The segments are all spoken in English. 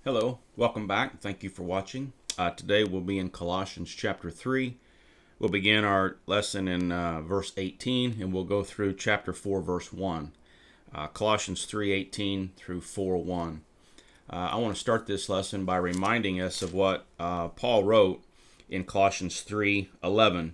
Hello, welcome back. Thank you for watching. Today we'll be in Colossians chapter 3. We'll begin our lesson in verse 18 and we'll go through chapter 4, verse 1. Colossians 3:18 through 4:1. I want to start this lesson by reminding us of what Paul wrote in Colossians 3:11,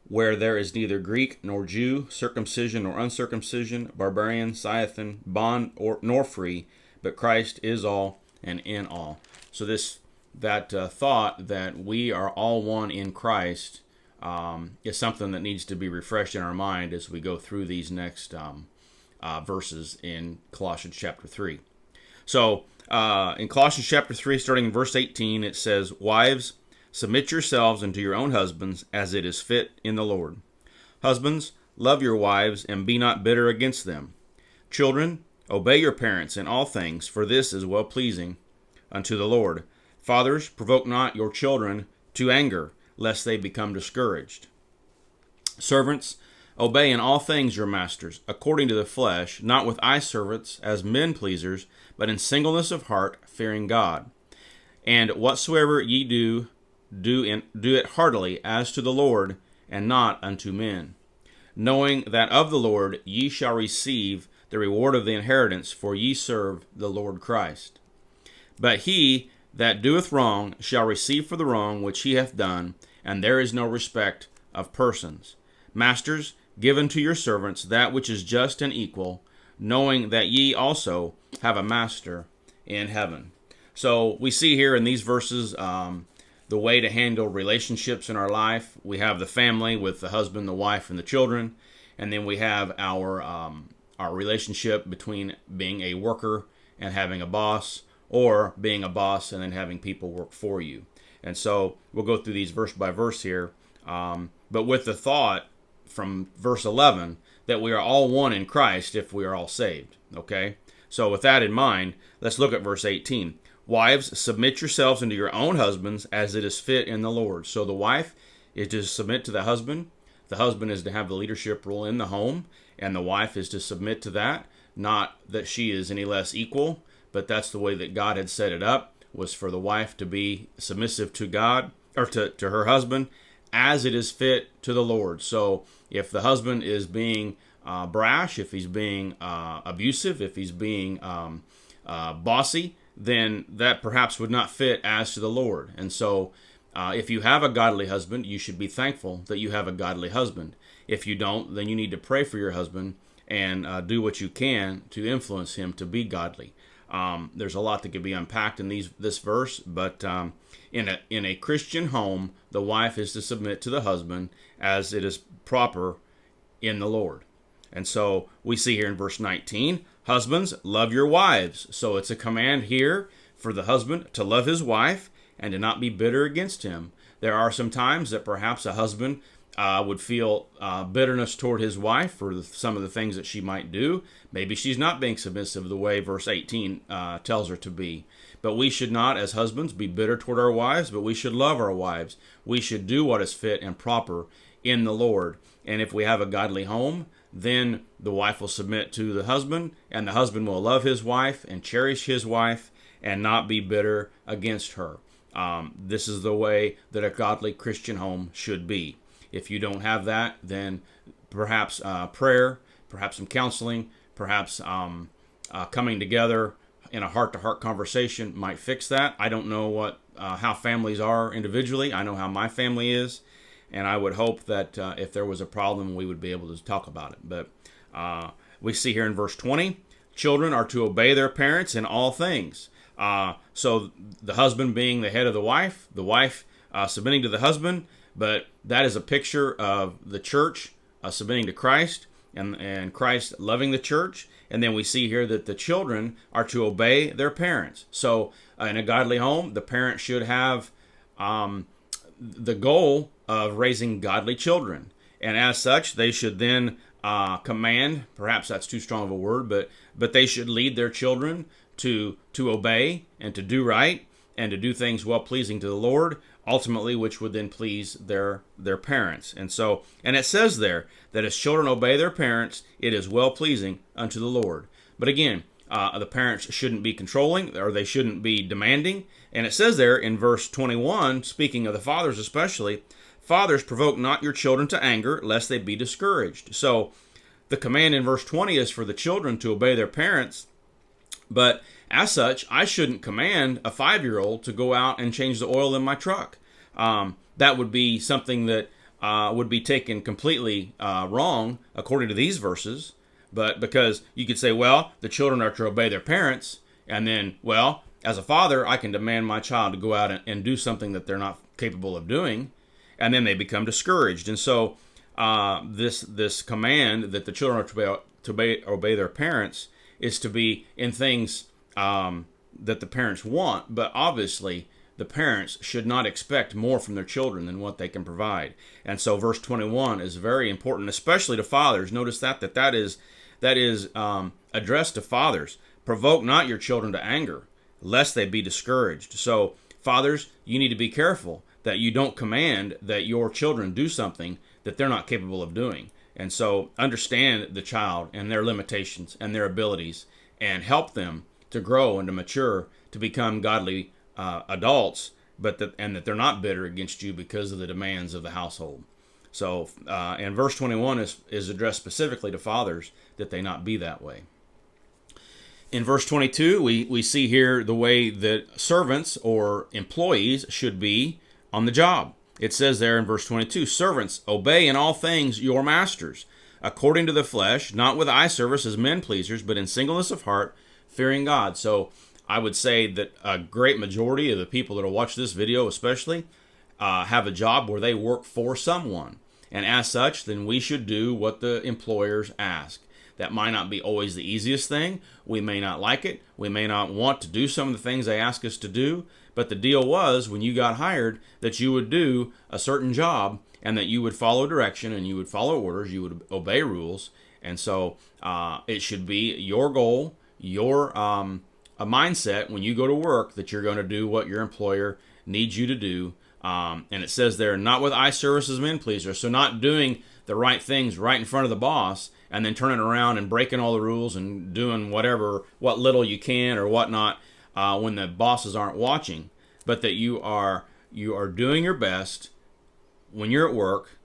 where there is neither Greek nor Jew, circumcision nor uncircumcision, barbarian, Scythian, bond nor free, but Christ is all and in all. So that thought that we are all one in Christ is something that needs to be refreshed in our mind as we go through these next verses in Colossians chapter 3. So in Colossians chapter 3, starting in verse 18, it says, "Wives, submit yourselves unto your own husbands, as it is fit in the Lord. Husbands, love your wives, and be not bitter against them. Children, obey your parents in all things, for this is well-pleasing unto the Lord. Fathers, provoke not your children to anger, lest they become discouraged. Servants, obey in all things your masters, according to the flesh, not with eye service as men pleasers, but in singleness of heart, fearing God. And whatsoever ye do it heartily as to the Lord, and not unto men, knowing that of the Lord ye shall receive the reward of the inheritance, for ye serve the Lord Christ. But he that doeth wrong shall receive for the wrong which he hath done, and there is no respect of persons. Masters, give unto your servants that which is just and equal, knowing that ye also have a master in heaven." So we see here in these verses the way to handle relationships in our life. We have the family with the husband, the wife, and the children, and then we have our relationship between being a worker and having a boss, or being a boss and then having people work for you. And so we'll go through these verse by verse here, but with the thought from verse 11 that we are all one in Christ if we are all saved. Okay? So with that in mind, let's look at verse 18. "Wives, submit yourselves unto your own husbands, as it is fit in the Lord." So the wife is to submit to the husband is to have the leadership role in the home, and the wife is to submit to that. Not that she is any less equal, but that's the way that God had set it up, was for the wife to be submissive to God, or to her husband, as it is fit to the Lord. So if the husband is being brash, if he's being abusive, if he's being bossy, then that perhaps would not fit as to the Lord. And so if you have a godly husband, you should be thankful that you have a godly husband. If you don't, then you need to pray for your husband and do what you can to influence him to be godly. There's a lot that could be unpacked in this verse, but in a Christian home, the wife is to submit to the husband as it is proper in the Lord. And so we see here in verse 19, "Husbands, love your wives." So it's a command here for the husband to love his wife and to not be bitter against him. There are some times that perhaps a husband would feel bitterness toward his wife for some of the things that she might do. Maybe she's not being submissive the way verse 18 tells her to be. But we should not, as husbands, be bitter toward our wives, but we should love our wives. We should do what is fit and proper in the Lord. And if we have a godly home, then the wife will submit to the husband, and the husband will love his wife and cherish his wife and not be bitter against her. This is the way that a godly Christian home should be. If you don't have that, then perhaps prayer, perhaps some counseling, perhaps coming together in a heart-to-heart conversation might fix that. I don't know how families are individually. I know how my family is, and I would hope that if there was a problem, we would be able to talk about it. But we see here in verse 20, "Children are to obey their parents in all things." So the husband being the head of the wife submitting to the husband, but that is a picture of the church submitting to Christ, and Christ loving the church. And then we see here that the children are to obey their parents. So in a godly home, the parent should have the goal of raising godly children. And as such, they should then command, perhaps that's too strong of a word, but they should lead their children to obey and to do right and to do things well-pleasing to the Lord, ultimately, which would then please their parents. And it says there that as children obey their parents, it is well-pleasing unto the Lord. But again, The parents shouldn't be controlling, or they shouldn't be demanding. And it says there in verse 21, speaking of the fathers especially, fathers, provoke not your children to anger, lest they be discouraged. So the command in verse 20 is for the children to obey their parents. But as such, I shouldn't command a 5-year-old to go out and change the oil in my truck. That would be something that would be taken completely wrong according to these verses. But because you could say, well, the children are to obey their parents, and then, well, as a father, I can demand my child to go out and do something that they're not capable of doing, and then they become discouraged. And so this command that the children are to obey their parents is to be in things that the parents want, but obviously the parents should not expect more from their children than what they can provide. And so verse 21 is very important, especially to fathers. Notice that is addressed to fathers. Provoke not your children to anger, lest they be discouraged. So fathers, you need to be careful that you don't command that your children do something that they're not capable of doing. And so understand the child and their limitations and their abilities, and help them to grow and to mature to become godly adults, but that they're not bitter against you because of the demands of the household. So, and verse 21 is addressed specifically to fathers, that they not be that way. In verse 22, we see here the way that servants or employees should be on the job. It says there in verse 22, servants, obey in all things your masters, according to the flesh, not with eye service as men pleasers, but in singleness of heart, fearing God. So I would say that a great majority of the people that will watch this video especially have a job where they work for someone. And as such, then we should do what the employers ask. That might not be always the easiest thing. We may not like it. We may not want to do some of the things they ask us to do. But the deal was, when you got hired, that you would do a certain job, and that you would follow direction, and you would follow orders, you would obey rules. And so it should be your goal, your a mindset when you go to work, that you're going to do what your employer needs you to do. And it says there, not with eye service as men pleasers. So not doing the right things right in front of the boss, and then turning around and breaking all the rules and doing what little you can or whatnot when the bosses aren't watching. But that you are doing your best when you're at work,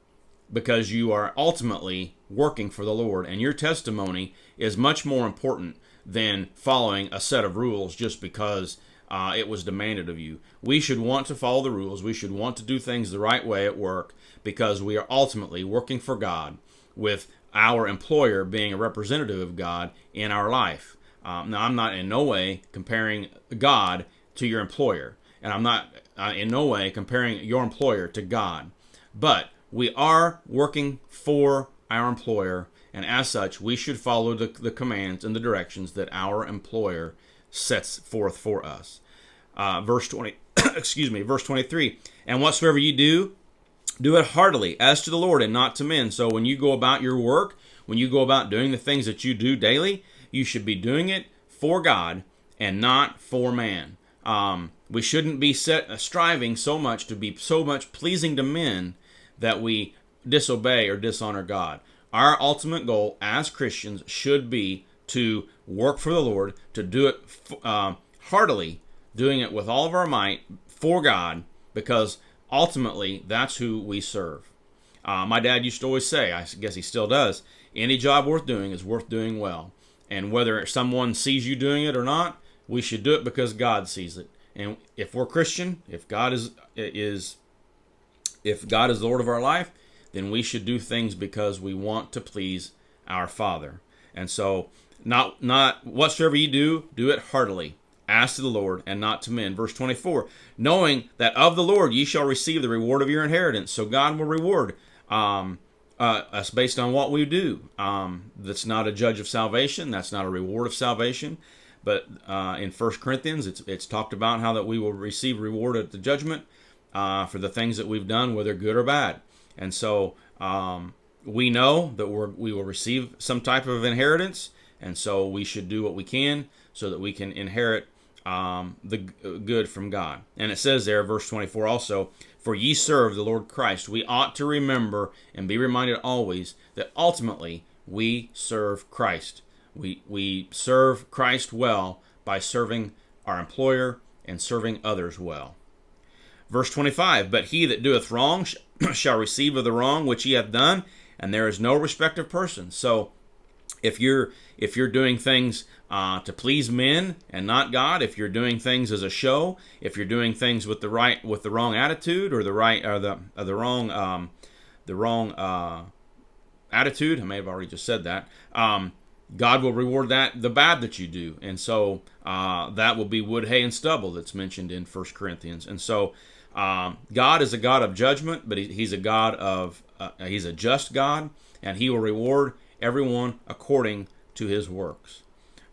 because you are ultimately working for the Lord, and your testimony is much more important than following a set of rules just because it was demanded of you. We should want to follow the rules. We should want to do things the right way at work, because we are ultimately working for God, with our employer being a representative of God in our life. Now, I'm not in no way comparing God to your employer, and I'm not in no way comparing your employer to God. But we are working for our employer, and as such, we should follow the commands and the directions that our employer sets forth for us. Verse 23. And whatsoever you do it heartily, as to the Lord and not to men. So when you go about your work, when you go about doing the things that you do daily, you should be doing it for God and not for man. We shouldn't be striving so much to be so much pleasing to men that we disobey or dishonor God. Our ultimate goal as Christians should be to work for the Lord, to do it heartily, doing it with all of our might for God, because ultimately that's who we serve. My dad used to always say, I guess he still does, any job worth doing is worth doing well. And whether someone sees you doing it or not, we should do it because God sees it. And if we're Christian, if God is the Lord of our life, then we should do things because we want to please our Father. And so, not whatsoever you do it heartily, as to the Lord and not to men. Verse 24, knowing that of the Lord ye shall receive the reward of your inheritance. So God will reward us based on what we do. That's not a judge of salvation. That's not a reward of salvation. But in 1 Corinthians, it's talked about how that we will receive reward at the judgment for the things that we've done, whether good or bad. And so we know that we will receive some type of inheritance, and so we should do what we can so that we can inherit the good from God. And it says there, verse 24 also, for ye serve the Lord Christ. We ought to remember and be reminded always that ultimately we serve Christ. We serve Christ well by serving our employer and serving others well. Verse 25, but he that doeth wrong shall receive of the wrong which he hath done, and there is no respect of persons. So if you're doing things to please men and not God, if you're doing things as a show, if you're doing things with the wrong attitude or the wrong attitude, I may have already just said that. God will reward the bad that you do, and so that will be wood, hay, and stubble that's mentioned in 1 Corinthians. And so God is a God of judgment, but he's a God of he's a just God, and he will reward everyone according to his works.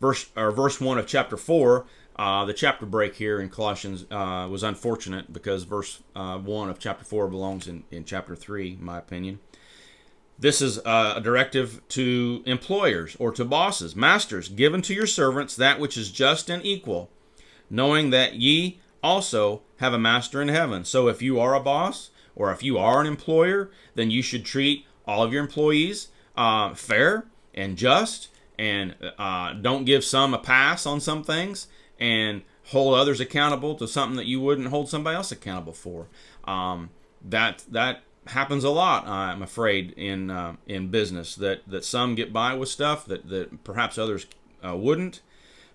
Verse 1 of chapter 4, the chapter break here in Colossians was unfortunate because verse 1 of chapter 4 belongs in chapter 3, in my opinion. This is a directive to employers or to bosses. Masters, give unto your servants that which is just and equal, knowing that ye also have a master in heaven. So if you are a boss or if you are an employer, then you should treat all of your employees fair and just, and don't give some a pass on some things and hold others accountable to something that you wouldn't hold somebody else accountable for. That happens a lot, I'm afraid, in business, that some get by with stuff that perhaps others wouldn't.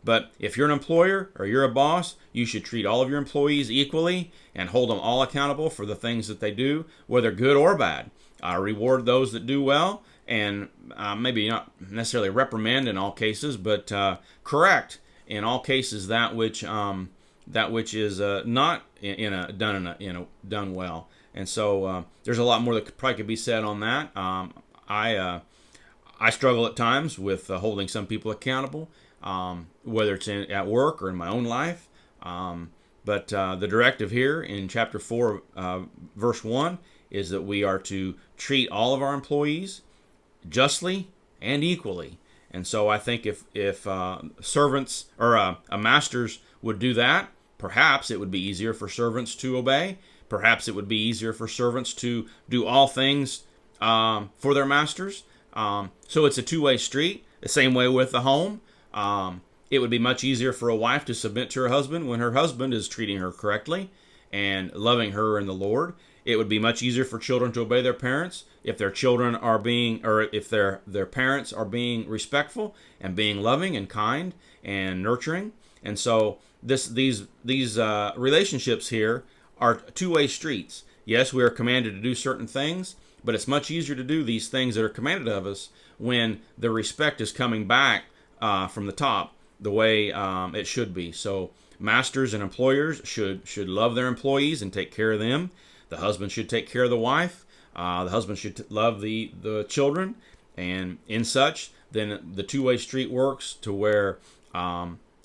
But if you're an employer or you're a boss, you should treat all of your employees equally and hold them all accountable for the things that they do, whether good or bad. Reward those that do well, and maybe not necessarily reprimand in all cases, but correct in all cases that which is not done well. And so there's a lot more that probably could be said on that. I struggle at times with holding some people accountable, whether it's at work or in my own life. But the directive here in chapter 4, verse 1, is that we are to treat all of our employees justly and equally. And so I think if servants or masters would do that, perhaps it would be easier for servants to obey. Perhaps it would be easier for servants to do all things for their masters. So it's a two-way street. The same way with the home. It would be much easier for a wife to submit to her husband when her husband is treating her correctly and loving her in the Lord. It would be much easier for children to obey their parents if their children are being, or if their parents are being respectful and being loving and kind and nurturing. And so these relationships here are two-way streets. Yes, we are commanded to do certain things, but it's much easier to do these things that are commanded of us when the respect is coming back from the top the way it should be. So masters and employers should love their employees and take care of them. The husband should take care of the wife. The husband should love the children. And in such, then the two-way street works to where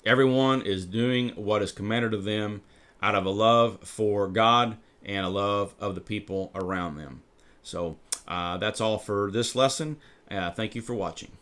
everyone is doing what is commanded of them out of a love for God and a love of the people around them. So that's all for this lesson. Thank you for watching.